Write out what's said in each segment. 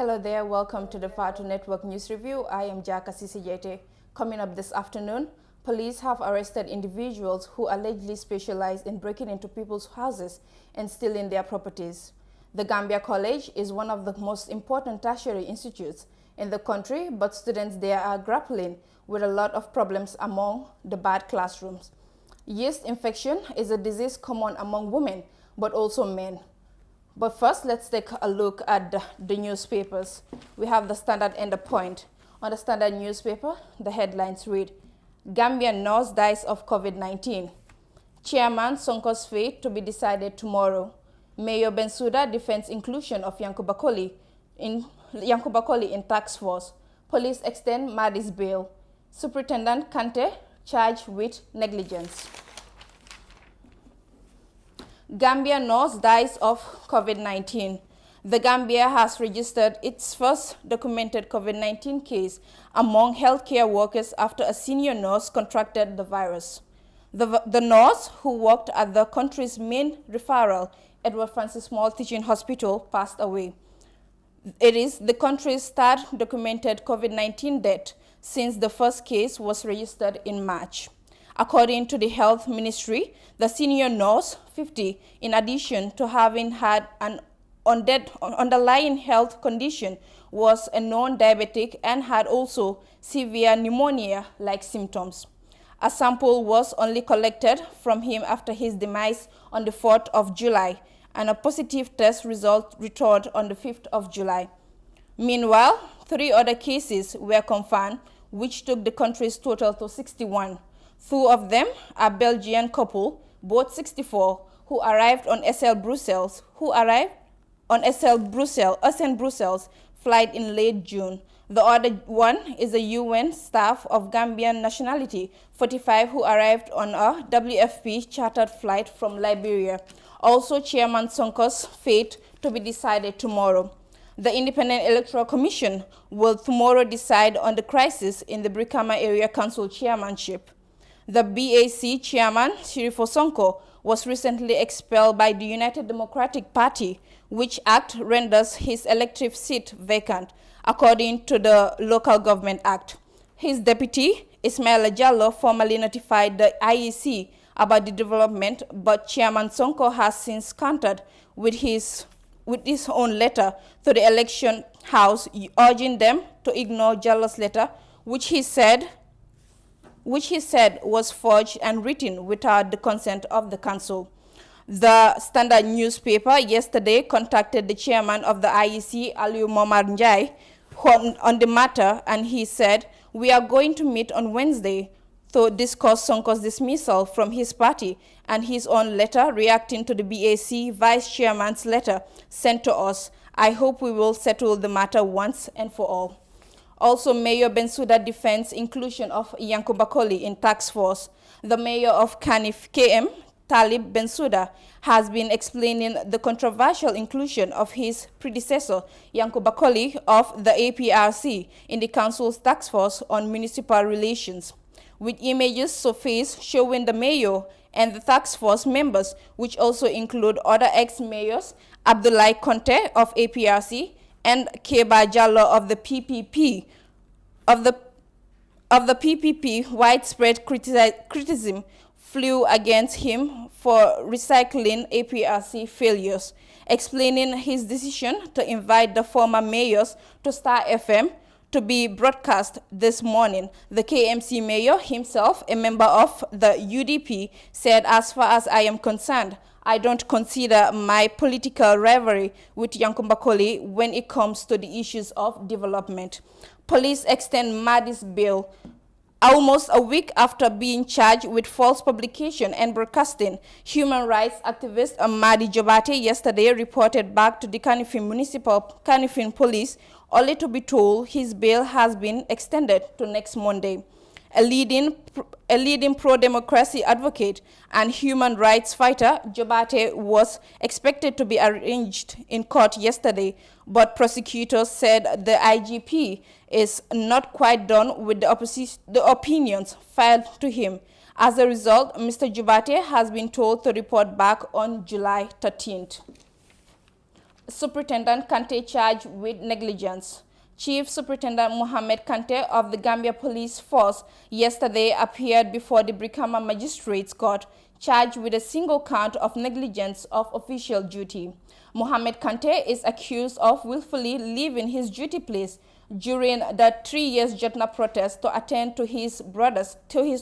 Hello there, welcome to the Fatu Network News Review. I am Jaka Sisijete. Coming up this afternoon, police have arrested individuals who allegedly specialize in breaking into people's houses and stealing their properties. The Gambia College is one of the most important tertiary institutes in the country, but students there are grappling with a lot of problems among the bad classrooms. Yeast infection is a disease common among women, but also men. But first, let's take a look at the newspapers. We have the Standard and the Point. On the Standard newspaper, the headlines read, Gambian nurse dies of COVID-19. Chairman Sonko's fate to be decided tomorrow. Mayor Bensouda defends inclusion of Yankuba Colley in task force. Police extend Madi's bail. Superintendent Kante charged with negligence. Gambia nurse dies of COVID-19. The Gambia has registered its first documented COVID-19 case among healthcare workers after a senior nurse contracted the virus. The nurse, who worked at the country's main referral, Edward Francis Small Teaching Hospital, passed away. It is the country's third documented COVID-19 death since the first case was registered in March. According to the Health Ministry, the senior nurse, 50, in addition to having had an underlying health condition, was a non-diabetic and had also severe pneumonia-like symptoms. A sample was only collected from him after his demise on the 4th of July, and a positive test result returned on the 5th of July. Meanwhile, 3 other cases were confirmed, which took the country's total to 61. 2 of them are Belgian couple, both 64, who arrived on SL Brussels, flight in late June. The other one is a UN staff of Gambian nationality, 45, who arrived on a WFP chartered flight from Liberia. Also, Chairman Sonko's fate to be decided tomorrow. The Independent Electoral Commission will tomorrow decide on the crisis in the Brikama Area Council chairmanship. The BAC chairman, Sirifo Sonko, was recently expelled by the United Democratic Party, which act renders his elective seat vacant, according to the Local Government Act. His deputy, Ismaila Jallo, formally notified the IEC about the development, but Chairman Sonko has since countered with his own letter to the election house, urging them to ignore Jallo's letter, which he said was forged and written without the consent of the council. The Standard newspaper yesterday contacted the chairman of the IEC, Aliu Momar Njai, on the matter, and he said, "We are going to meet on Wednesday to discuss Sonko's dismissal from his party and his own letter reacting to the BAC vice chairman's letter sent to us. I hope we will settle the matter once and for all." Also, Mayor Bensouda defends inclusion of Yankuba Colley in task force. The mayor of Kanif, KM, Talib Bensouda, has been explaining the controversial inclusion of his predecessor, Yankuba Colley, of the APRC in the council's task force on municipal relations, with images surfaced showing the mayor and the task force members, which also include other ex-mayors, Abdullahi Conte of APRC, and Keba Jallo of the PPP. Of the PPP, widespread criticism flew against him for recycling APRC failures. Explaining his decision to invite the former mayors to Star FM to be broadcast this morning, the KMC mayor himself, a member of the UDP, said, "As far as I am concerned, I don't consider my political rivalry with Yankuba Colley when it comes to the issues of development." Police extend Madi's bail. Almost a week after being charged with false publication and broadcasting, human rights activist Madi Jobate yesterday reported back to the Kanifing Police, only to be told his bail has been extended to next Monday. A leading pro-democracy advocate and human rights fighter, Jobate was expected to be arraigned in court yesterday, but prosecutors said the IGP is not quite done with the opinions filed to him. As a result, Mr. Jobate has been told to report back on July 13th. Superintendent Kante charged with negligence. Chief Superintendent Mohamed Kante of the Gambia Police Force yesterday appeared before the Brikama Magistrates Court, charged with a single count of negligence of official duty. Mohamed Kante is accused of willfully leaving his duty place during the 3 years Jotna protest to attend to his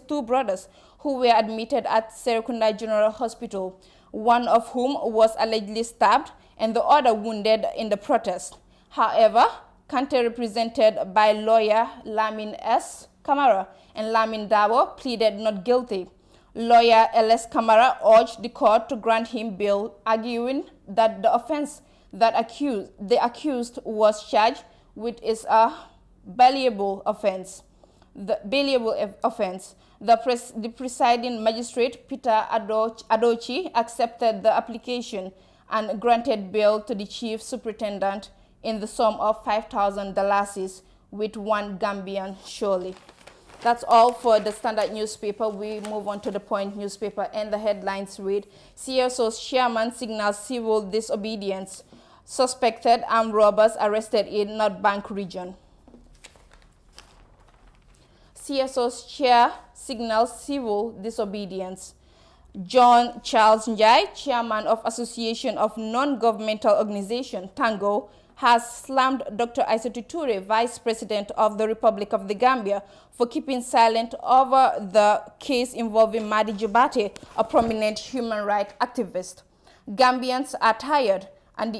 two brothers who were admitted at Serekunda General Hospital, one of whom was allegedly stabbed and the other wounded in the protest. However, Kante, represented by lawyer Lamin S. Kamara and Lamin Dabo, pleaded not guilty. Lawyer L.S. Kamara urged the court to grant him bail, arguing that the offense that the accused was charged with is a bailable offense. The presiding magistrate, Peter Adochi, accepted the application and granted bail to the chief superintendent in the sum of $5,000 with one Gambian surely. That's all for the Standard newspaper. We move on to the Point newspaper, and the headlines read: CSO's chairman signals civil disobedience. Suspected armed robbers arrested in North Bank region. CSO's chair signals civil disobedience. John Charles Njai, chairman of Association of Non-Governmental Organization, Tango, has slammed Dr. Aissatou Toure, Vice President of the Republic of the Gambia, for keeping silent over the case involving Madi Jubate, a prominent human rights activist. Gambians are tired, and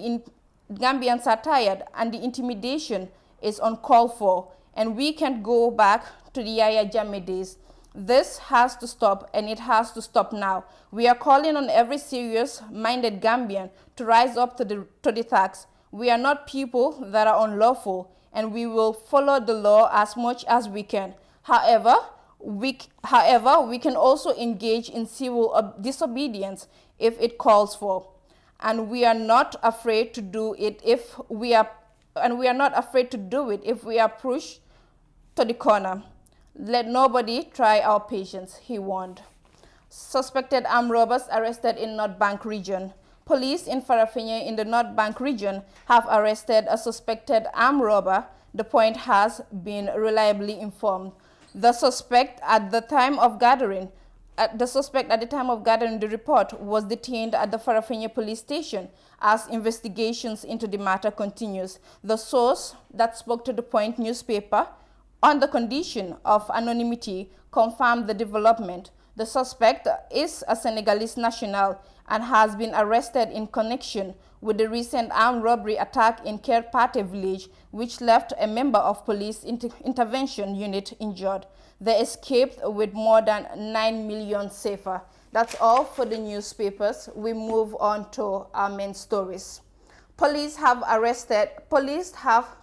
the intimidation is uncalled for, and we can't go back to the Yaya Jammeh days. This has to stop, and it has to stop now. We are calling on every serious-minded Gambian to rise up to the task. We are not people that are unlawful, and we will follow the law as much as we can. However, we can also engage in civil disobedience if it calls for, and we are not afraid to do it if we are pushed to the corner. Let nobody try our patience, he warned. Suspected armed robbers arrested in North Bank region. Police in Farafenni in the North Bank region have arrested a suspected armed robber. The Point has been reliably informed. The suspect at the time of gathering the report was detained at the Farafenni police station as investigations into the matter continues. The source that spoke to the Point newspaper on the condition of anonymity confirmed the development. The suspect is a Senegalese national and has been arrested in connection with the recent armed robbery attack in Kerpate village, which left a member of police intervention unit injured. They escaped with more than 9 million safer. That's all for the newspapers. We move on to our main stories. Police have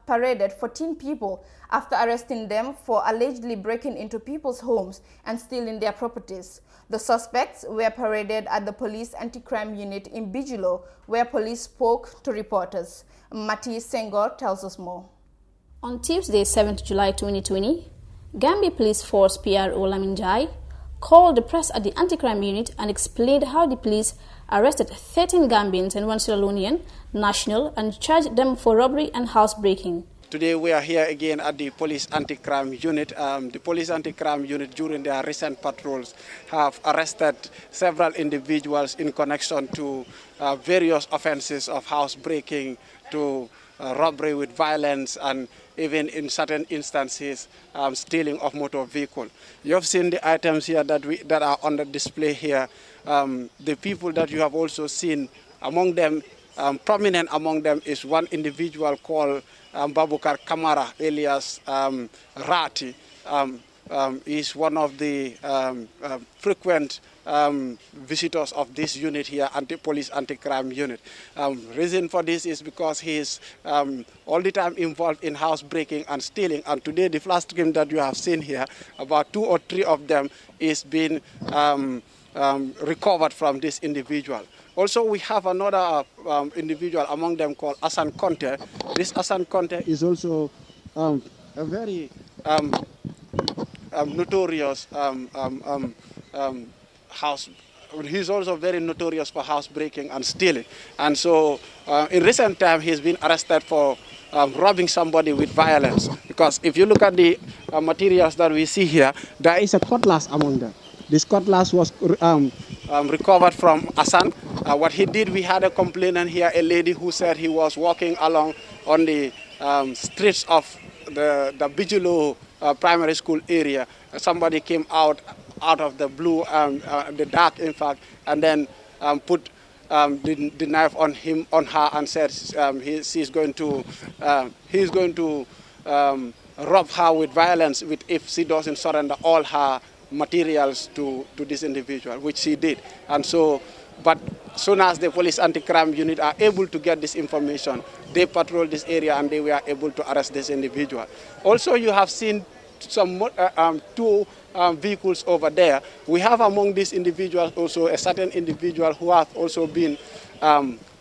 paraded 14 people after arresting them for allegedly breaking into people's homes and stealing their properties. The suspects were paraded at the police anti-crime unit in Bigelow, where police spoke to reporters. Mati Senghor tells us more. On Tuesday, 7th July 2020, Gambia Police Force PRO Lamin Njai called the press at the anti-crime unit and explained how the police arrested 13 Gambians and one Sierra Leonean national and charged them for robbery and housebreaking. Today we are here again at the police anti-crime unit. The police anti-crime unit during their recent patrols have arrested several individuals in connection to various offenses of housebreaking, to robbery with violence, and even in certain instances stealing of motor vehicle. You have seen the items here that are on the display here. The people that you have also seen, among them, prominent among them is one individual called Babukar Kamara, alias Rati. Is one of the frequent visitors of this unit here, police anti-crime unit. Reason for this is because he is all the time involved in housebreaking and stealing. And today, the last game that you have seen here, about 2 or 3 of them is being recovered from this individual. Also, we have another individual among them called Asan Conte. This Asan Conte is also a very notorious he's also very notorious for housebreaking and stealing. And so in recent time, he's been arrested for robbing somebody with violence. Because if you look at the materials that we see here, there is a cutlass among them. This cutlass was recovered from Hassan. What he did, we had a complainant here, a lady who said he was walking along on the streets of the Bigelow primary school area. Somebody came out of the blue, the dark, in fact, and then put the knife on her, and said he's going to rob her with violence if she doesn't surrender all her materials to this individual, which she did. And so, but soon as the police anti-crime unit are able to get this information, they patrolled this area and they were able to arrest this individual. Also, you have seen some two vehicles over there. We have among these individuals also a certain individual who has also been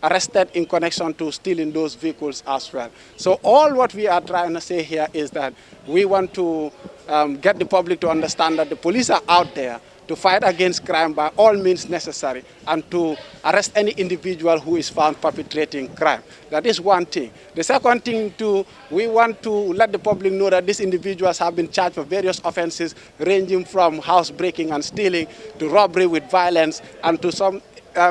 arrested in connection to stealing those vehicles as well. So all what we are trying to say here is that we want to get the public to understand that the police are out there to fight against crime by all means necessary and to arrest any individual who is found perpetrating crime. That is one thing. The second thing too, we want to let the public know that these individuals have been charged for various offenses ranging from housebreaking and stealing to robbery with violence and to some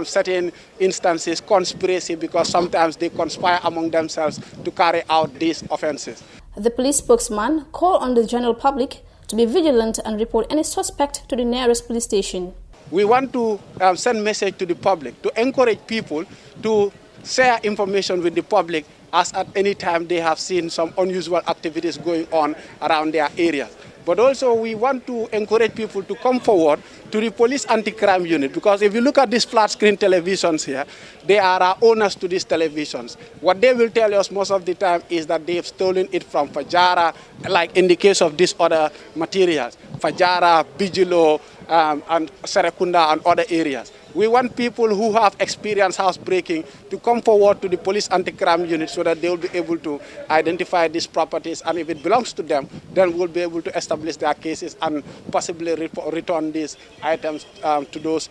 certain instances conspiracy, because sometimes they conspire among themselves to carry out these offenses. The police spokesman called on the general public to be vigilant and report any suspect to the nearest police station. We want to send message to the public to encourage people to share information with the public as at any time they have seen some unusual activities going on around their areas. But also we want to encourage people to come forward to the police anti-crime unit, because if you look at these flat screen televisions here, they are our owners to these televisions. What they will tell us most of the time is that they have stolen it from Fajara, like in the case of these other materials, Fajara, Bigelow, and Serekunda and other areas. We want people who have experienced housebreaking to come forward to the police anti-crime unit so that they will be able to identify these properties, and if it belongs to them, then we'll be able to establish their cases and possibly return these items to those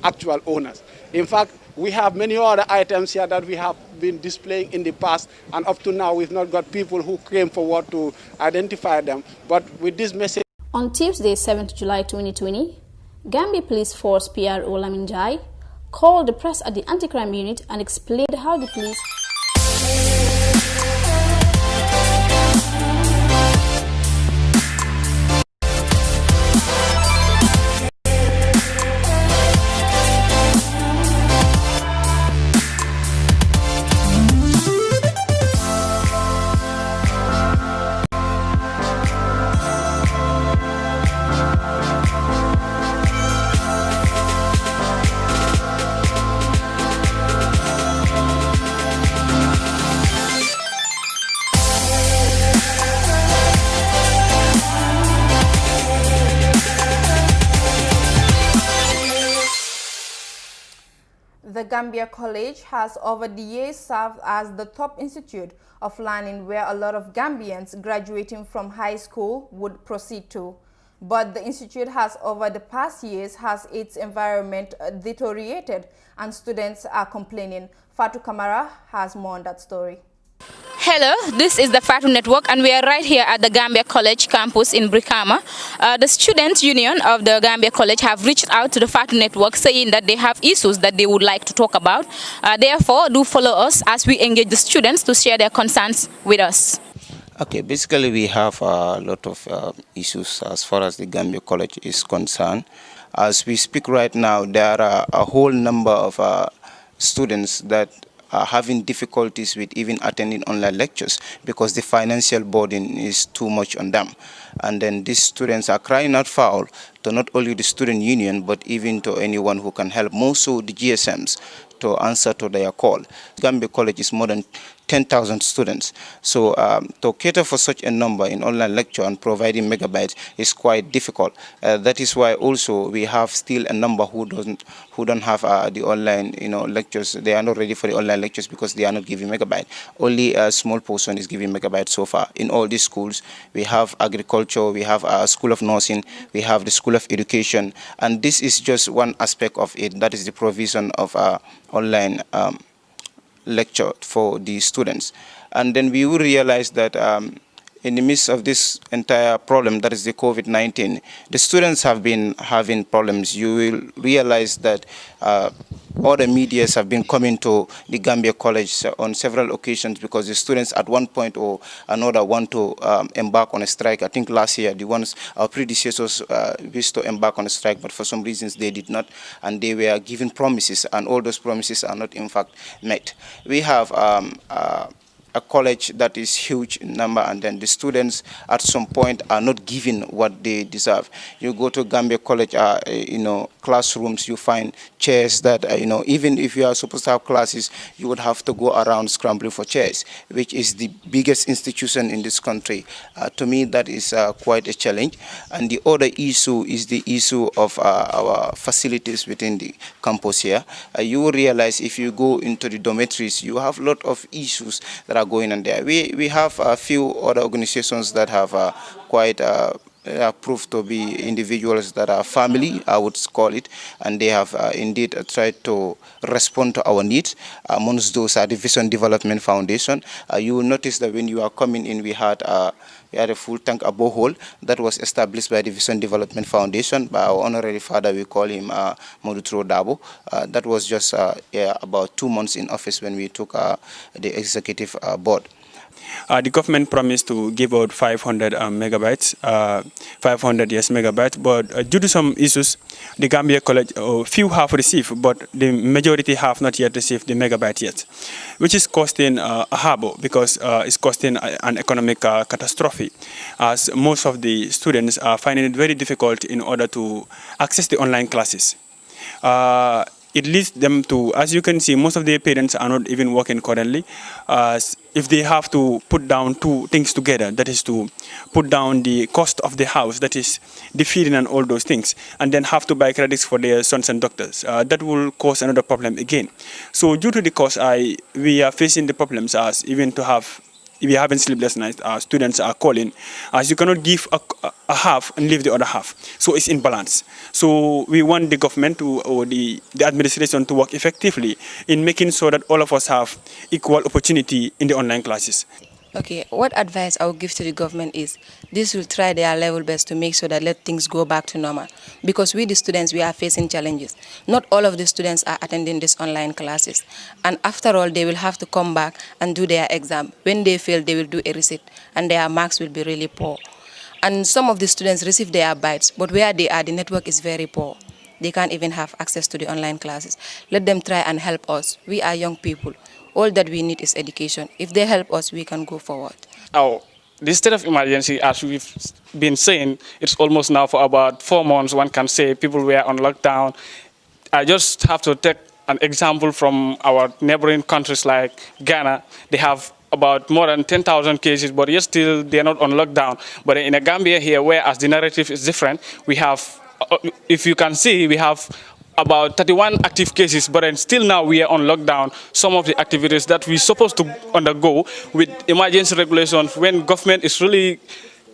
actual owners. In fact, we have many other items here that we have been displaying in the past, and up to now we've not got people who came forward to identify them. But with this message... On Tuesday, 7th July 2020, Gambia Police Force PRO Lamin Jai called the press at the anti-crime unit and explained how the police... The Gambia College has over the years served as the top institute of learning where a lot of Gambians graduating from high school would proceed to. But the institute has over the past years has its environment deteriorated and students are complaining. Fatu Kamara has more on that story. Hello, this is the Fatu Network and we are right here at the Gambia College campus in Brikama. The Student Union of the Gambia College have reached out to the Fatu Network saying that they have issues that they would like to talk about. Therefore, do follow us as we engage the students to share their concerns with us. Okay, basically we have a lot of issues as far as the Gambia College is concerned. As we speak right now, there are a whole number of students that are having difficulties with even attending online lectures because the financial burden is too much on them. And then these students are crying out foul to not only the student union, but even to anyone who can help, more so the GSMs, to answer to their call. Gambia College is more than 10,000 students. So to cater for such a number in online lecture and providing megabytes is quite difficult. That is why also we have still a number who don't have the online lectures. They are not ready for the online lectures because they are not giving megabyte. Only a small portion is giving megabyte so far. In all these schools, we have agriculture, we have a school of nursing, we have the school of education, and this is just one aspect of it. That is the provision of online lecture for the students. And then we will realize that in the midst of this entire problem, that is the COVID-19, the students have been having problems. You will realize that other medias have been coming to the Gambia College on several occasions because the students at one point or another want to embark on a strike. I think last year, our predecessors wished to embark on a strike, but for some reasons they did not, and they were given promises, and all those promises are not in fact met. We have a college that is huge in number, and then the students at some point are not given what they deserve. You go to Gambia College, classrooms, you find chairs that, even if you are supposed to have classes, you would have to go around scrambling for chairs, which is the biggest institution in this country. To me, that is quite a challenge. And the other issue is the issue of our facilities within the campus here. You will realize if you go into the dormitories, you have a lot of issues that are going on there. We have a few other organizations that have quite proved to be individuals that are family, I would call it, and they have indeed tried to respond to our needs. Amongst those are the Vision Development Foundation. You will notice that when you are coming in, we had a full tank, a borehole that was established by the Vision Development Foundation by our honorary father. We call him Modutro Dabo. That was just about 2 months in office when we took the executive board. The government promised to give out 500 megabytes, 500 megabytes, but due to some issues, the Gambia College, few have received, but the majority have not yet received the megabyte yet, which is costing a harbor because it's costing an economic catastrophe, as most of the students are finding it very difficult in order to access the online classes. It leads them to, as you can see, most of their parents are not even working currently. If they have to put down two things together, that is to put down the cost of the house, that is the feeding and all those things, and then have to buy credits for their sons and daughters, that will cause another problem again. So due to the cost, we are facing the problems as even to have, if you haven't sleepless nights, students are calling, as you cannot give a half and leave the other half. So it's in balance. So we want the government or the administration to work effectively in making sure that all of us have equal opportunity in the online classes. Okay, what advice I would give to the government is this will try their level best to make sure that let things go back to normal. Because we, the students, we are facing challenges. Not all of the students are attending these online classes. And after all, they will have to come back and do their exam. When they fail, they will do a resit, and their marks will be really poor. And some of the students receive their bites, but where they are, the network is very poor. They can't even have access to the online classes. Let them try and help us. We are young people. All that we need is education. If they help us, we can go forward. This state of emergency, as we've been saying, it's almost now for about 4 months, one can say people were on lockdown. I just have to take an example from our neighboring countries like Ghana. They have about more than 10,000 cases, but yet still they're not on lockdown. But in Gambia here, whereas the narrative is different, we have, if you can see, we have about 31 active cases, but then still now we are on lockdown. Some of the activities that we're supposed to undergo with emergency regulations, when government is really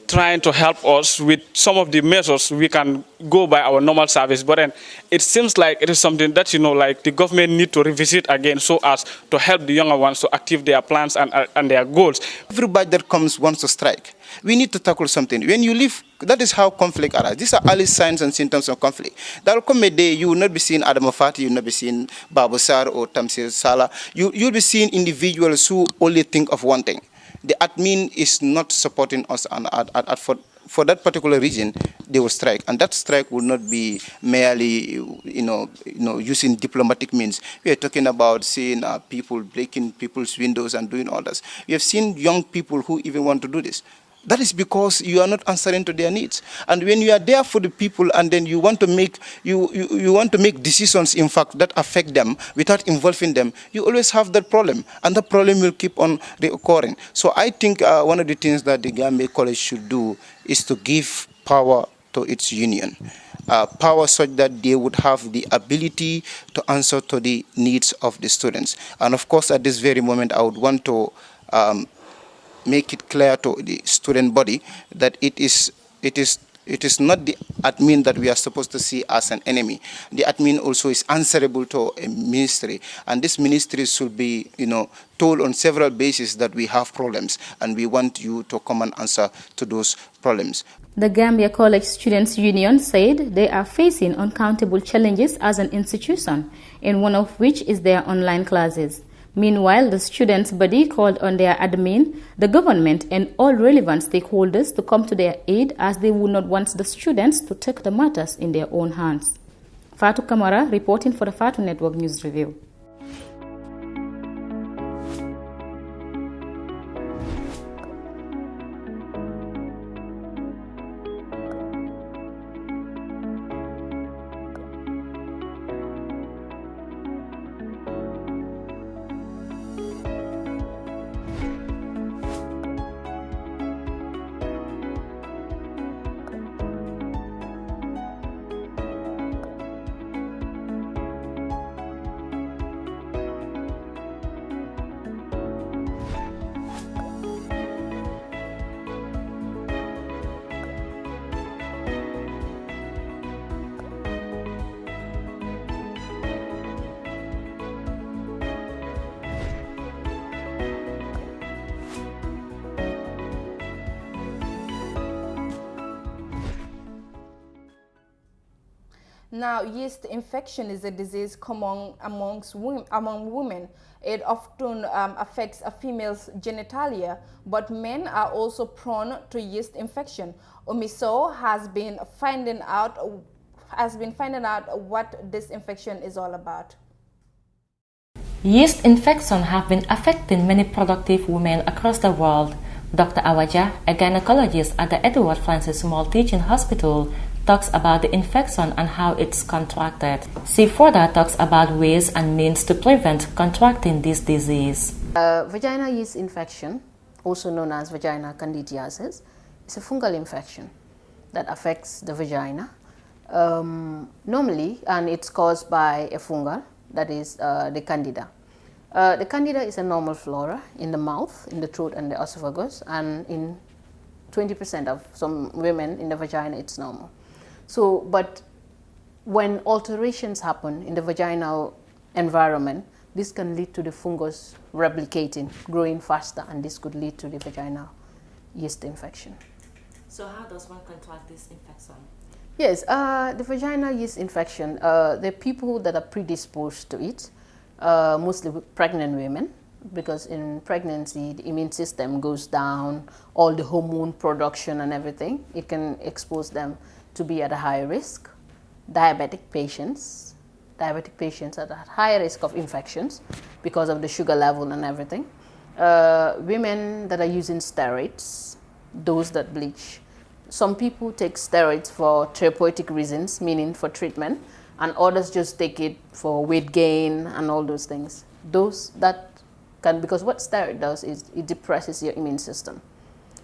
trying to help us with some of the measures, we can go by our normal service. But then it seems like it is something that, like the government need to revisit again so as to help the younger ones to achieve their plans and their goals. Everybody that comes wants to strike. We need to tackle something. When you live, that is how conflict arises. These are early signs and symptoms of conflict. There will come a day you will not be seeing Adam Afati, you will not be seeing Babu Sar or Tamsir Salah. You'll be seeing individuals who only think of one thing. The admin is not supporting us, and for that particular region, they will strike, and that strike will not be merely, using diplomatic means. We are talking about seeing people breaking people's windows and doing all this. We have seen young people who even want to do this. That is because you are not answering to their needs. And when you are there for the people, and then you want to make you want to make decisions, in fact, that affect them without involving them, you always have that problem, and the problem will keep on reoccurring. So I think one of the things that the Gambia College should do is to give power to its union. Power such that they would have the ability to answer to the needs of the students. And of course, at this very moment, I would want to make it clear to the student body that it is It is not the admin that we are supposed to see as an enemy. The admin also is answerable to a ministry, and this ministry should be, told on several bases that we have problems, and we want you to come and answer to those problems. The Gambia College Students Union said they are facing uncountable challenges as an institution, and one of which is their online classes. Meanwhile, the students' body called on their admin, the government, and all relevant stakeholders to come to their aid, as they would not want the students to take the matters in their own hands. Fatou Kamara reporting for the Fatou Network News Review. Now, yeast infection is a disease common among women. It often affects a female's genitalia, but men are also prone to yeast infection. Omiso has been finding out what this infection is all about. Yeast infections have been affecting many productive women across the world. Dr. Awaja, a gynecologist at the Edward Francis Small Teaching Hospital, talks about the infection and how it's contracted. She further talks about ways and means to prevent contracting this disease. Vagina yeast infection, also known as vagina candidiasis, is a fungal infection that affects the vagina. Normally, and it's caused by a fungal, that is the candida. The candida is a normal flora in the mouth, in the throat and the esophagus, and in 20% of some women in the vagina it's normal. So, but when alterations happen in the vaginal environment, this can lead to the fungus replicating, growing faster, and this could lead to the vaginal yeast infection. So how does one contract this infection? Yes, the vaginal yeast infection, the people that are predisposed to it, mostly pregnant women, because in pregnancy the immune system goes down, all the hormone production and everything, it can expose them to be at a higher risk. Diabetic patients are at higher risk of infections because of the sugar level and everything. Women that are using steroids, those that bleach. Some people take steroids for therapeutic reasons, meaning for treatment, and others just take it for weight gain and all those things. Those that can, because what steroid does is it depresses your immune system.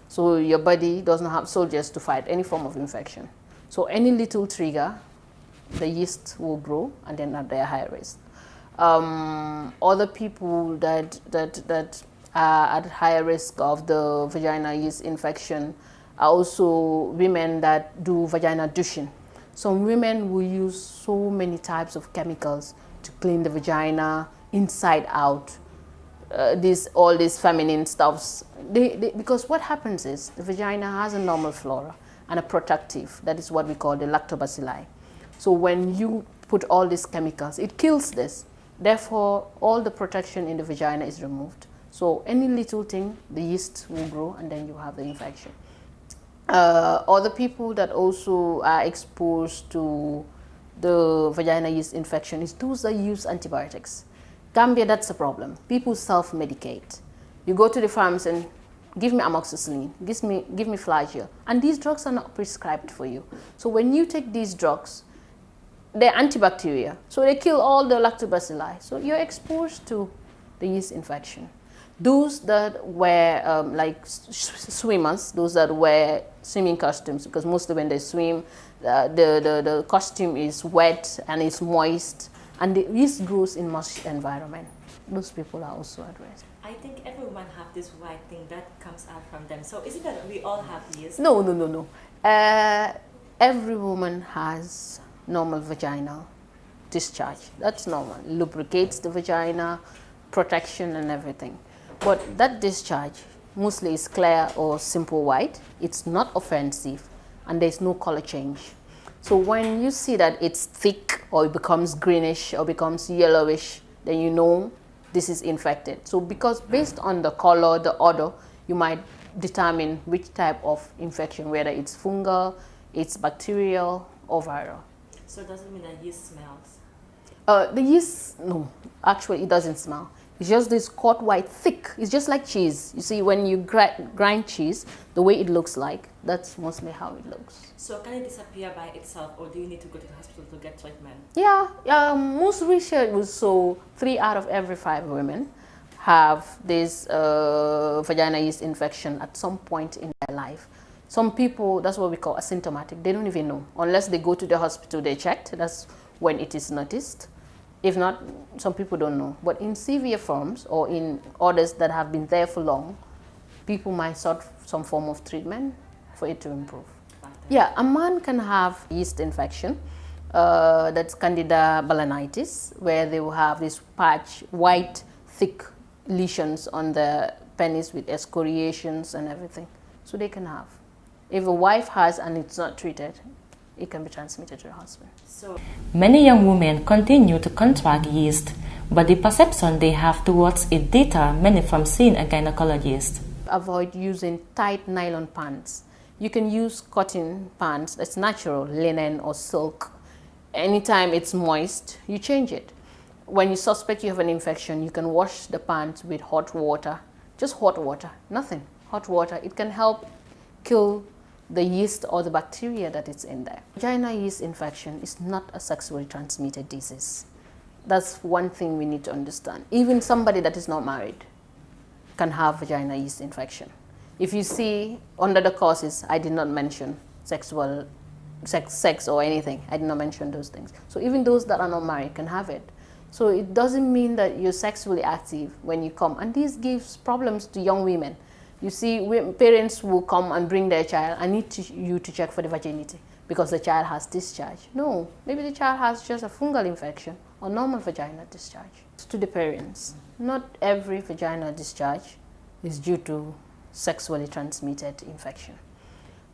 So your body doesn't have soldiers to fight any form of infection. So any little trigger, the yeast will grow, and then at their high risk. Other people that are at higher risk of the vaginal yeast infection are also women that do vaginal douching. Some women will use so many types of chemicals to clean the vagina inside out. All these feminine stuffs. Because what happens is the vagina has a normal flora and a protective, that is what we call the lactobacilli. So when you put all these chemicals, it kills this. Therefore, all the protection in the vagina is removed. So any little thing, the yeast will grow, and then you have the infection. Other people that also are exposed to the vaginal yeast infection is those that use antibiotics. Gambia, that's a problem. People self-medicate. You go to the pharmacy and give me amoxicillin, give me Flagyl, and these drugs are not prescribed for you. So when you take these drugs, they're antibacterial, so they kill all the lactobacilli. So you're exposed to the yeast infection. Those that wear, like swimmers, those that wear swimming costumes, because mostly when they swim, the costume is wet and it's moist, and the yeast grows in moist environment. Those people are also at risk. I think everyone have this white thing that comes out from them. So is it that we all have yeast? No. every woman has normal vaginal discharge. That's normal. Lubricates the vagina, protection and everything. But that discharge mostly is clear or simple white. It's not offensive and there's no color change. So when you see that it's thick or it becomes greenish or becomes yellowish, then you know this is infected. So because based on the color, the odor, you might determine which type of infection, whether it's fungal, it's bacterial or viral. So it doesn't mean that yeast smells? The yeast, no, actually it doesn't smell. It's just this coat white, thick. It's just like cheese. You see, when you grind cheese, the way it looks like, that's mostly how it looks. So can it disappear by itself, or do you need to go to the hospital to get treatment? Yeah, most research will show 3 out of every 5 women have this vaginal yeast infection at some point in their life. Some people, that's what we call asymptomatic. They don't even know. Unless they go to the hospital, they checked. That's when it is noticed. If not, some people don't know. But in severe forms or in others that have been there for long, people might sort some form of treatment for it to improve. Yeah, a man can have yeast infection. That's Candida balanitis, where they will have this patch, white, thick lesions on the penis with excoriations and everything. So they can have. If a wife has and it's not treated, it can be transmitted to the husband. So many young women continue to contract yeast, but the perception they have towards it deter many from seeing a gynecologist. Avoid using tight nylon pants. You can use cotton pants that's natural, linen or silk. Anytime it's moist, you change it. When you suspect you have an infection, you can wash the pants with hot water. Just hot water, nothing. Hot water. It can help kill the yeast or the bacteria that is in there. Vaginal yeast infection is not a sexually transmitted disease. That's one thing we need to understand. Even somebody that is not married can have vaginal yeast infection. If you see under the causes, I did not mention sex or anything. I did not mention those things. So even those that are not married can have it. So it doesn't mean that you're sexually active when you come. And this gives problems to young women. You see, parents will come and bring their child. I need you to check for the virginity because the child has discharge. No, maybe the child has just a fungal infection or normal vaginal discharge. To the parents, not every vaginal discharge is due to sexually transmitted infection.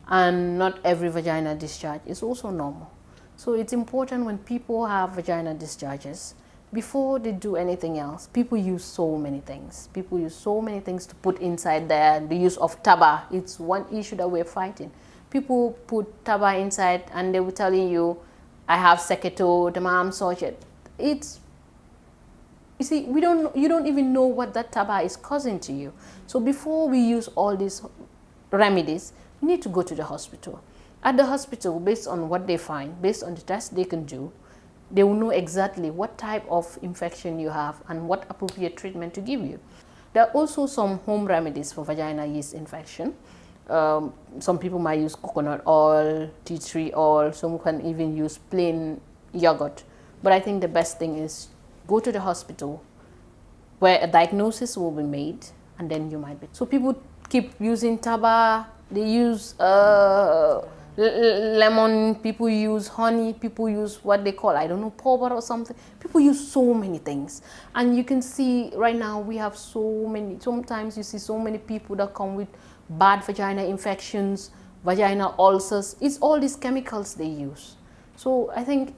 And not every vaginal discharge is also normal. So it's important when people have vaginal discharges, before they do anything else, people use so many things. People use so many things to put inside there. The use of taba, it's one issue that we're fighting. People put taba inside and they were telling you, I have seketo, the mom it. It's, you see, you don't even know what that taba is causing to you. So before we use all these remedies, we need to go to the hospital. At the hospital, based on what they find, based on the tests they can do, they will know exactly what type of infection you have and what appropriate treatment to give you. There are also some home remedies for vaginal yeast infection. Some people might use coconut oil, tea tree oil, some can even use plain yogurt. But I think the best thing is go to the hospital where a diagnosis will be made and then you might be. So people keep using taba, they use lemon, people use honey, people use what they call, I don't know, powder or something. People use so many things. And you can see right now we have so many, sometimes you see so many people that come with bad vaginal infections, vaginal ulcers. It's all these chemicals they use. So I think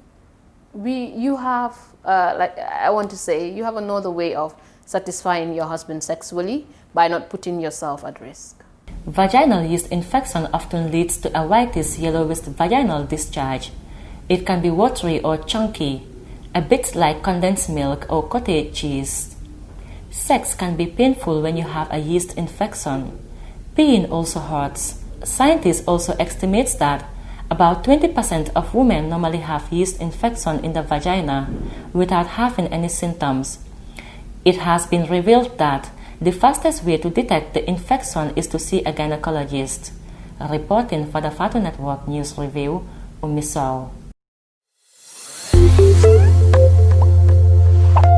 you have, like I want to say, you have another way of satisfying your husband sexually by not putting yourself at risk. Vaginal yeast infection often leads to a whitish yellowish vaginal discharge. It can be watery or chunky, a bit like condensed milk or cottage cheese. Sex can be painful when you have a yeast infection. Peeing also hurts. Scientists also estimate that about 20% of women normally have yeast infection in the vagina without having any symptoms. It has been revealed that the fastest way to detect the infection is to see a gynecologist. Reporting for the Fatu Network News Review, Umisau.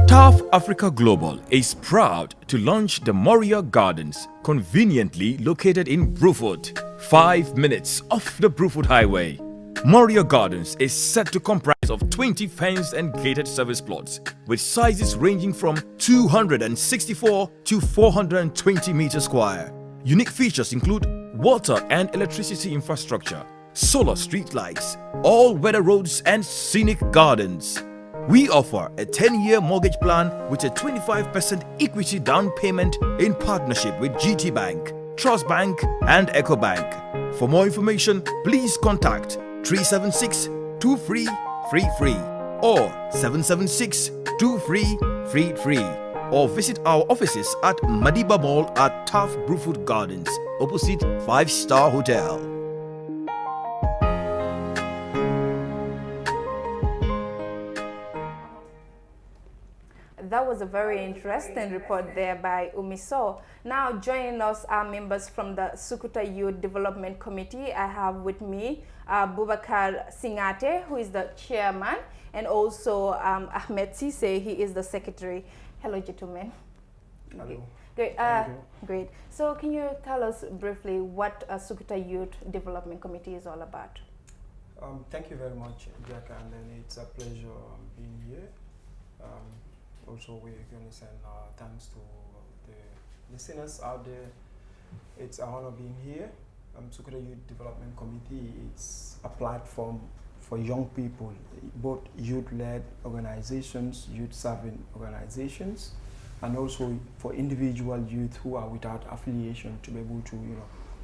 TAF Africa Global is proud to launch the Moria Gardens, conveniently located in Brufut, 5 minutes off the Brufut Highway. Moria Gardens is set to comprise of 20 fenced and gated service plots with sizes ranging from 264 to 420 meters square. Unique features include water and electricity infrastructure, solar street lights, all-weather roads and scenic gardens. We offer a 10-year mortgage plan with a 25% equity down payment in partnership with GT Bank, Trust Bank and EcoBank. For more information, please contact 376-2333 or 776-2333 or visit our offices at Madiba Mall at Taft Bruford Gardens, opposite 5-Star Hotel. That was a very interesting report there by Umiso. Now joining us are members from the Sukuta Youth Development Committee. I have with me Bubakar Singate, who is the chairman, and also Ahmed Sise, he is the secretary. Hello, gentlemen. Hello. Great. Great. So can you tell us briefly what Sukuta Youth Development Committee is all about? Thank you very much, Biaka, and then it's a pleasure being here. Also, we're going to send thanks to the listeners out there. It's an honor being here. Sukuta Youth Development Committee, it's a platform for young people, both youth-led organizations, youth-serving organizations, and also for individual youth who are without affiliation to be able to,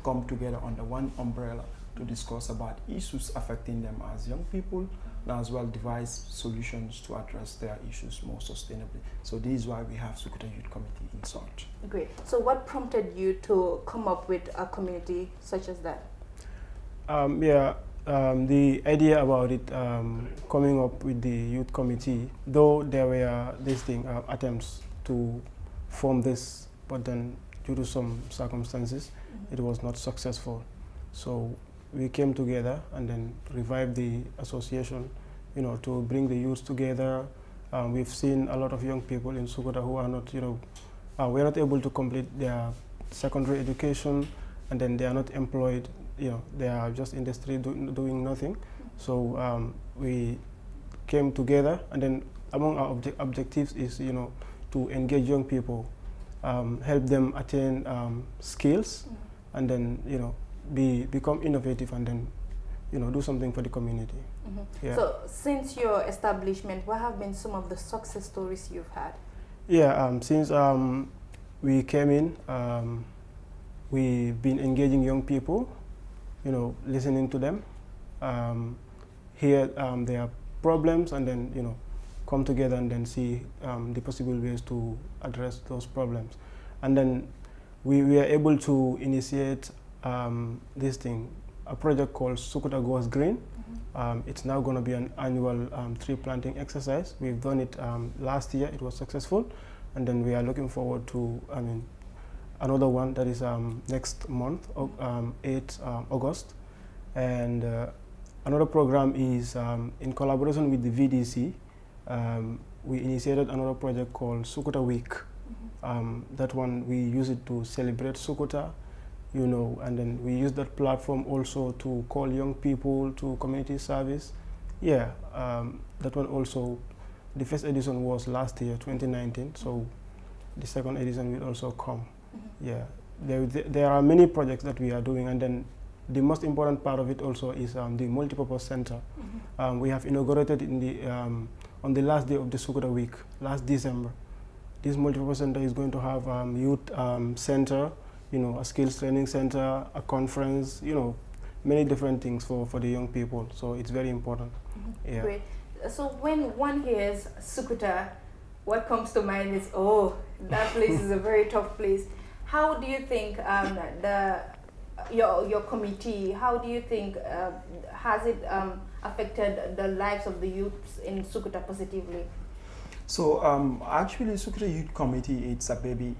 come together under one umbrella to discuss about issues affecting them as young people, and as well devise solutions to address their issues more sustainably. So this is why we have Sukuta Youth Committee in short. Great. So what prompted you to come up with a community such as that? The idea about it coming up with the youth committee, though there were attempts to form this, but then due to some circumstances, it was not successful. So we came together and then revived the association, to bring the youth together. We've seen a lot of young people in Sukuta who are not, we're not able to complete their secondary education, and then they are not employed. They are just in the street doing nothing. So we came together, and then among our objectives is, to engage young people, help them attain skills, and then, become innovative, and then, do something for the community. Yeah. So since your establishment, what have been some of the success stories you've had? Yeah, since we came in, we've been engaging young people, listening to them, hear their problems, and then, come together and then see the possible ways to address those problems. And then we were able to initiate a project called Sukuta Goes Green. It's now going to be an annual tree planting exercise. We've done it last year. It was successful, and then we are looking forward to another one that is next month, 8 August. And another program is in collaboration with the VDC. We initiated another project called Sukuta Week. That one, we use it to celebrate Sukuta, and then we use that platform also to call young people to community service. Yeah, that one also, the first edition was last year, 2019, so the second edition will also come. Yeah, there are many projects that we are doing, and then the most important part of it also is the multipurpose center. We have inaugurated in the on the last day of the Sukuta Week, last December. This multipurpose center is going to have youth center, a skills training center, a conference, many different things for the young people. So it's very important. Yeah. Great. So when one hears Sukuta, what comes to mind is, oh, that place is a very tough place. How do you think your committee, how do you think has it affected the lives of the youths in Sukuta positively? So actually, Sukuta Youth Committee, it's a baby,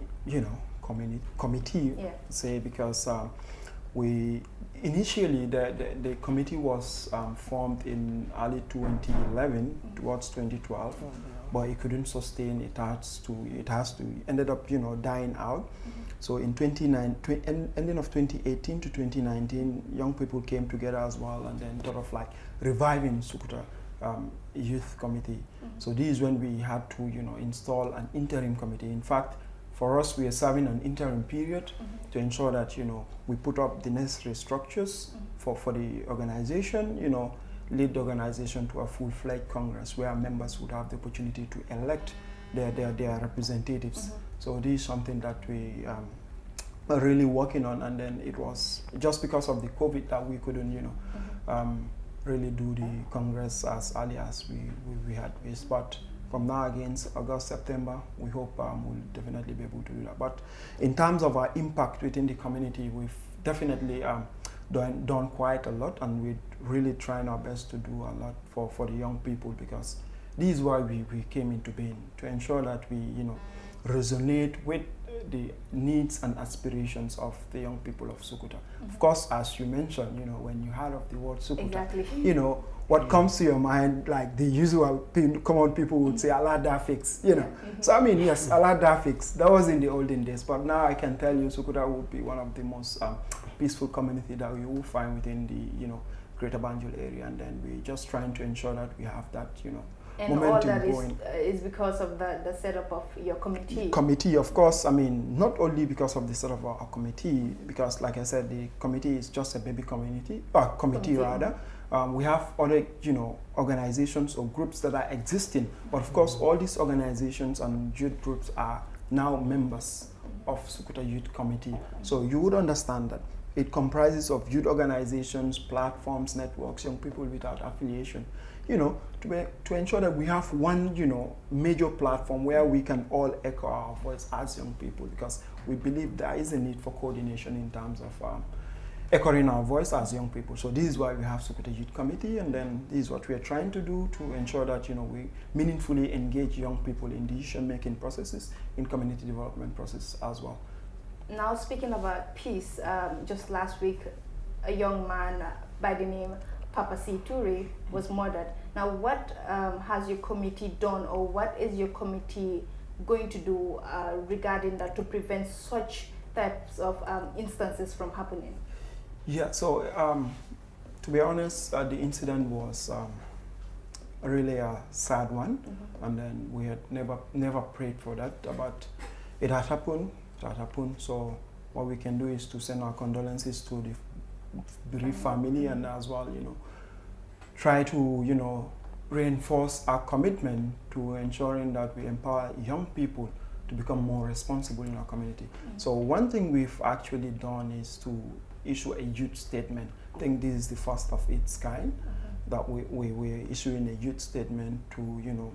committee, yeah. Say, because we initially the committee was formed in early 2011 towards 2012, but it couldn't sustain. It has to ended up dying out. So in ending of 2018 to 2019, young people came together as well, and then sort of like reviving Sukuta Youth Committee. So this is when we had to, install an interim committee. In fact, for us, we are serving an interim period to ensure that, we put up the necessary structures for the organization, lead the organization to a full-fledged Congress where members would have the opportunity to elect their representatives. So this is something that we are really working on, and then it was just because of the COVID that we couldn't, really do the Congress as early as we had wished. But from now against August, September, we hope we'll definitely be able to do that. But in terms of our impact within the community, we've definitely done quite a lot, and we're really trying our best to do a lot for the young people, because this is why we came into being, to ensure that we resonate with the needs and aspirations of the young people of Sukuta. Of course, as you mentioned, when you heard of the word Sukuta, what comes to your mind, like the usual common people would say, Alada fix, So I mean, yes, Alada fix, that was in the olden days, but now I can tell you Sukuta would be one of the most peaceful community that we will find within the, Greater Banjul area, and then we're just trying to ensure that we have that, and momentum all that going. is because of the setup of your committee. Committee, of course. I mean, not only because of the setup of our committee, because like I said, the committee is just a baby committee rather. We have other, organizations or groups that are existing, but of course, all these organizations and youth groups are now members of Sukuta Youth Committee. So you would understand that it comprises of youth organizations, platforms, networks, young people without affiliation, to ensure that we have one, major platform where we can all echo our voice as young people, because we believe there is a need for coordination in terms of echoing our voice as young people. So this is why we have Sukuta Youth Committee, and then this is what we are trying to do to ensure that, we meaningfully engage young people in decision-making processes, in community development processes as well. Now, speaking about peace, just last week, a young man by the name Papa C. Toure was murdered. Now, what has your committee done, or what is your committee going to do regarding that, to prevent such types of instances from happening? Yeah, so to be honest, the incident was really a sad one, and then we had never prayed for that, but it had happened. So what we can do is to send our condolences to the bereaved family, and as well, try to, reinforce our commitment to ensuring that we empower young people to become more responsible in our community. So one thing we've actually done is to issue a youth statement. I think this is the first of its kind, that we're issuing a youth statement to,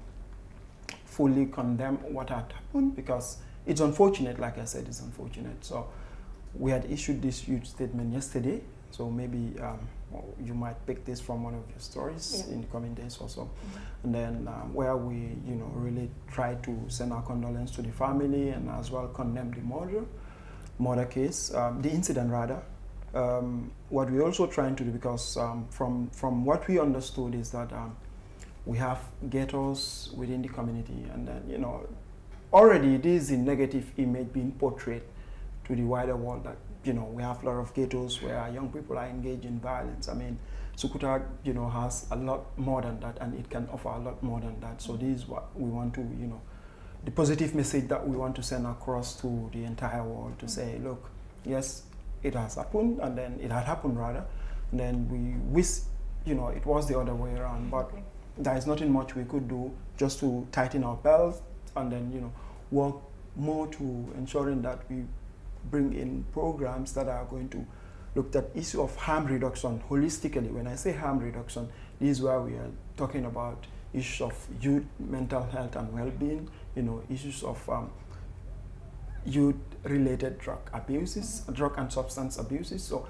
fully condemn what had happened, because it's unfortunate. Like I said, it's unfortunate. So we had issued this youth statement yesterday, so maybe you might pick this from one of your stories in the coming days or so. And then where we, really try to send our condolence to the family, and as well condemn the murder case, the incident rather. What we're also trying to do, because from what we understood is that we have ghettos within the community, and then, already it is a negative image being portrayed to the wider world that, we have a lot of ghettos where young people are engaged in violence. I mean, Sukuta, has a lot more than that, and it can offer a lot more than that. So this is what we want to, the positive message that we want to send across to the entire world, to say, look, yes, it has happened, and then it had happened rather, and then we wish, it was the other way around, but there is nothing much we could do, just to tighten our belts, and then, work more to ensuring that we bring in programs that are going to look at issue of harm reduction holistically. When I say harm reduction, this is where we are talking about issues of youth mental health and well-being, issues of youth-related drug abuses, drug and substance abuses. So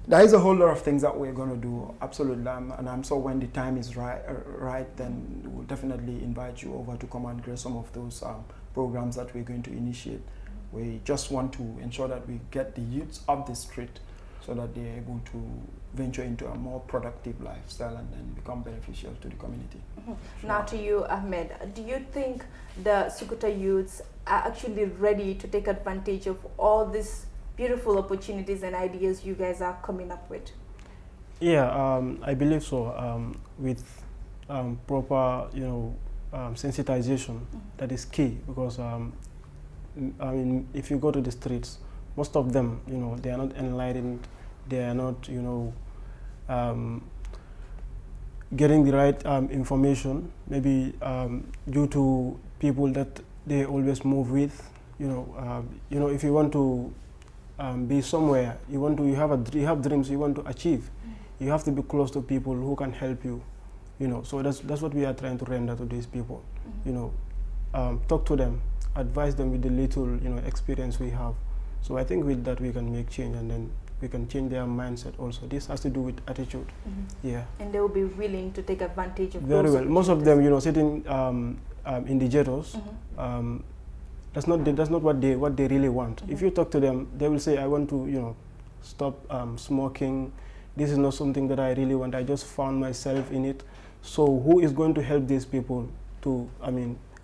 there is a whole lot of things that we're going to do, absolutely, and I'm sure when the time is right, then we'll definitely invite you over to come and grace some of those programs that we're going to initiate. We just want to ensure that we get the youths off the street so that they're able to venture into a more productive lifestyle and then become beneficial to the community. Sure. Now to you, Ahmed, do you think the Sukuta youths are actually ready to take advantage of all these beautiful opportunities and ideas you guys are coming up with? Yeah, I believe so. With proper, sensitization, that is key, because I mean, if you go to the streets, most of them, they are not enlightened, they are not, getting the right information, maybe due to people that they always move with. If you want to be somewhere, you have dreams you want to achieve, you have to be close to people who can help you. So that's what we are trying to render to these people. Talk to them, advise them with the little experience we have. So I think with that we can make change, and then we can change their mindset also. This has to do with attitude. Yeah. And they will be willing to take advantage of very those well. Most of them, sitting in the ghettos, that's not what they really want. If you talk to them, they will say, I want to stop smoking. This is not something that I really want. I just found myself in it. So who is going to help these people to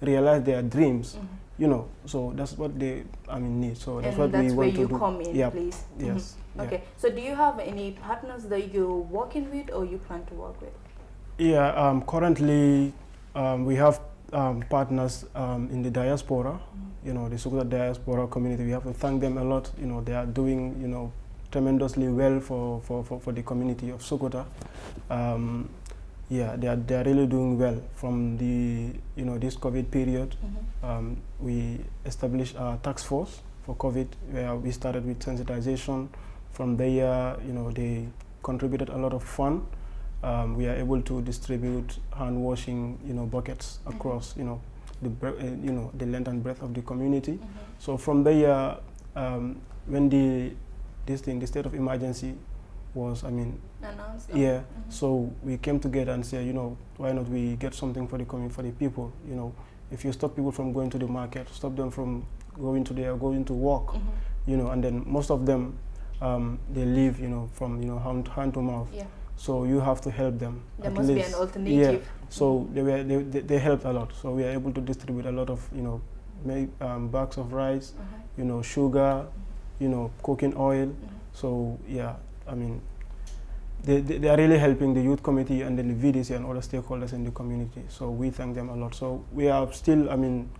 realize their dreams? So that's what they need. So that's what we want to do. And that's where you come in, please. Yes. Okay. So do you have any partners that you're working with or you plan to work with? Yeah. Currently, we have partners in the diaspora. The Sukuta diaspora community. We have to thank them a lot. They are doing tremendously well for the community of Sukuta. Yeah, they are really doing well from the this COVID period. We established a task force for COVID, where we started with sensitization. From there, they contributed a lot of fund. We are able to distribute hand washing buckets across the length and breadth of the community. So from there, when the state of emergency was announced. Yeah. So we came together and said, why not we get something for the people? If you stop people from going to the market, stop them from going to work, and then most of them they live, from hand to mouth. Yeah. So you have to help them. There must be an alternative. Yeah. So they helped a lot. So we are able to distribute a lot of bags of rice, sugar, cooking oil. So yeah, they are really helping the youth committee and then the VDC and other stakeholders in the community. So we thank them a lot. So we are still,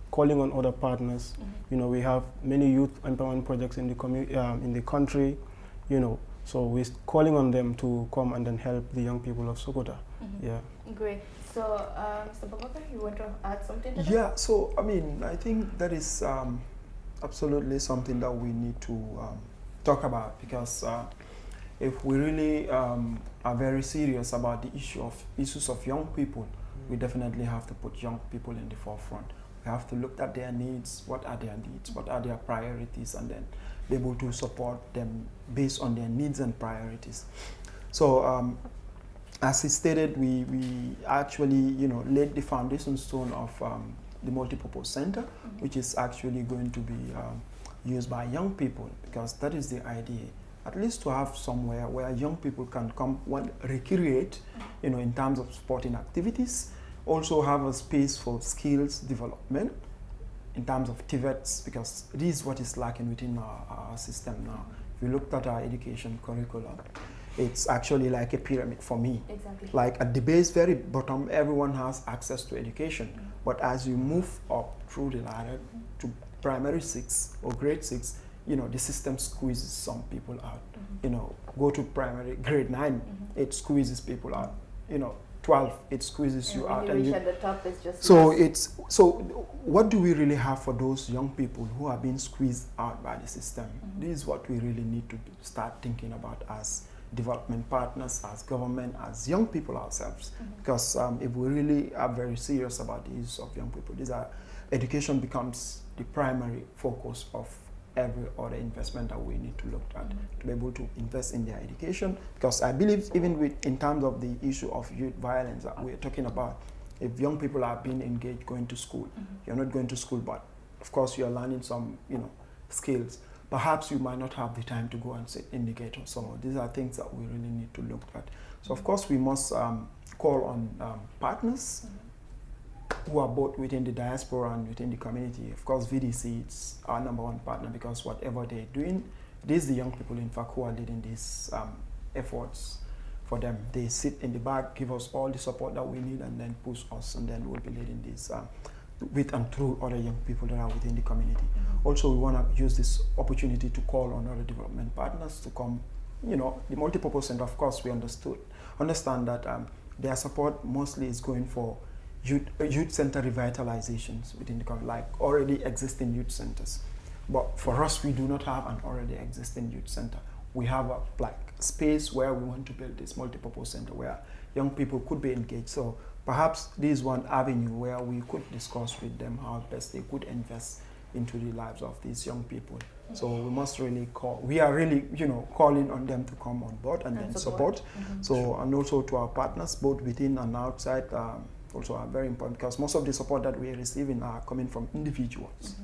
calling on other partners. We have many youth empowerment projects in the country. So we're calling on them to come and then help the young people of Sukuta. Yeah. Great. So, Mr. Babakar, you want to add something to that? Yeah. So I think that is absolutely something that we need to talk about, because if we really are very serious about the issues of young people, we definitely have to put young people in the forefront. We have to look at their needs, what are their needs, what are their priorities, and then be able to support them based on their needs and priorities. So as he stated, we actually laid the foundation stone of the multipurpose center, which is actually going to be used by young people, because that is the idea. At least to have somewhere where young people can come, recreate, in terms of sporting activities, also have a space for skills development in terms of TVETs, because this is what is lacking within our system now. If you looked at our education curriculum, it's actually like a pyramid for me. Exactly. Like at the base, very bottom, everyone has access to education. But as you move up through the ladder to primary 6 or grade 6, the system squeezes some people out. Go to primary grade 9, it squeezes people out. 12, it squeezes you out. And at the top, it's just so what do we really have for those young people who are being squeezed out by the system? This is what we really need to start thinking about as development partners, as government, as young people ourselves. Because if we really are very serious about the issues of young people, education becomes the primary focus of every other investment that we need to look at, to be able to invest in their education. Because I believe even in terms of the issue of youth violence that we're talking about, if young people are being engaged going to school, you're not going to school, but of course you're learning some skills. perhaps you might not have the time to go and sit in the ghetto. So these are things that we really need to look at. So of course we must call on partners who are both within the diaspora and within the community. Of course, VDC is our #1 partner because whatever they're doing, it is the young people, in fact, who are leading these efforts for them. They sit in the back, give us all the support that we need, and then push us, and then we'll be leading this with and through other young people that are within the community. Also, we want to use this opportunity to call on other development partners to come. You know, the multipurpose center, of course, we understand that their support mostly is going for youth center revitalizations within the country, like already existing youth centers. But for us, we do not have an already existing youth center. We have a space where we want to build this multipurpose center where young people could be engaged. So perhaps this is one avenue where we could discuss with them how best they could invest into the lives of these young people. So we must really we are really, calling on them to come on board and then support. So, and also to our partners, both within and outside, also are very important, because most of the support that we are receiving are coming from individuals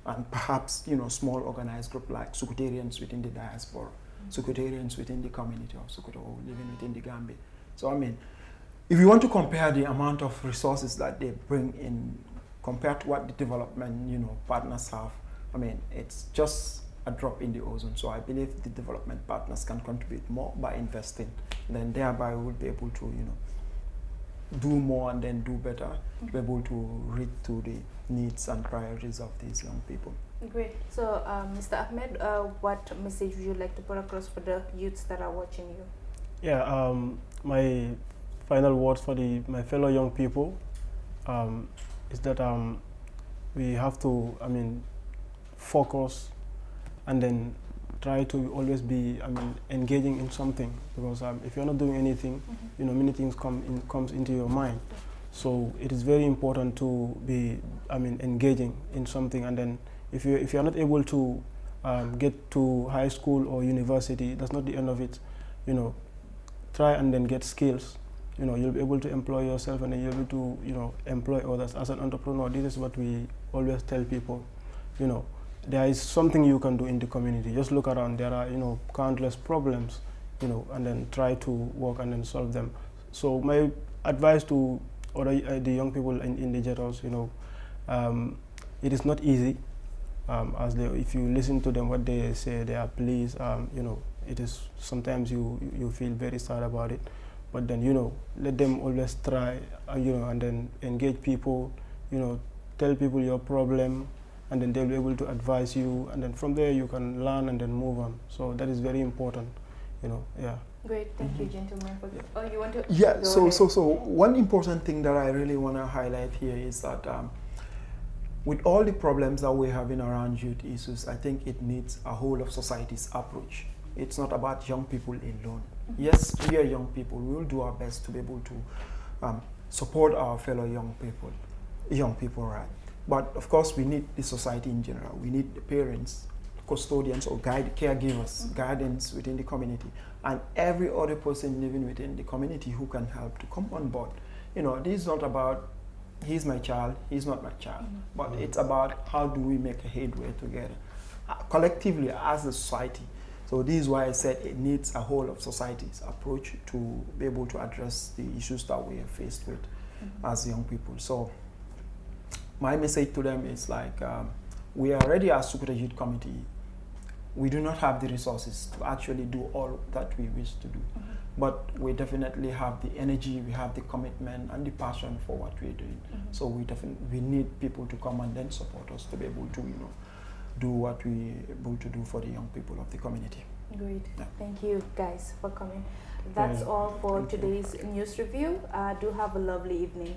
and perhaps, small organized group like Secretarians within the diaspora, Secretarians within the community of Sokoto living within the Gambia. So, I mean, if you want to compare the amount of resources that they bring in compared to what the development, partners have, I mean, it's just a drop in the ocean. So I believe the development partners can contribute more by investing. Then thereby we'll be able to, do more and then do better, to be able to reach to the needs and priorities of these young people. Great. So, Mr. Ahmed, what message would you like to put across for the youths that are watching you? Yeah, my final words for my fellow young people is that we have to, focus and then try to always be, engaging in something, because if you're not doing anything, many things comes into your mind. So it is very important to be, engaging in something. And then if you're not able to get to high school or university, that's not the end of it. Try and then get skills. You'll be able to employ yourself, and then you'll be able to, employ others. As an entrepreneur, this is what we always tell people. There is something you can do in the community. Just look around. There are, countless problems, and then try to work and then solve them. So my advice to the young people in the ghettos, it is not easy. If you listen to them, what they say, they are pleased. It is sometimes you feel very sad about it. But then, let them always try, and then engage people, tell people your problem, and then they'll be able to advise you, and then from there you can learn and then move on. So that is very important, yeah. Great, thank you, gentlemen. Oh, you want to? Yeah. So one important thing that I really want to highlight here is that with all the problems that we're having around youth issues, I think it needs a whole of society's approach. It's not about young people alone. Yes, we are young people. We will do our best to be able to support our fellow young people, right? But of course, we need the society in general. We need the parents, custodians, or caregivers, guardians within the community, and every other person living within the community who can help to come on board. This is not about he's my child, he's not my child, but it's about how do we make a headway together, collectively as a society. So this is why I said it needs a whole of society's approach to be able to address the issues that we are faced with as young people. So my message to them is we are already as Sukuta Youth Committee. We do not have the resources to actually do all that we wish to do. But we definitely have the energy, we have the commitment and the passion for what we're doing. So we need people to come and then support us to be able to, do what we're able to do for the young people of the community. Great. Yeah. Thank you guys for coming. That's all for today's news review. Do have a lovely evening.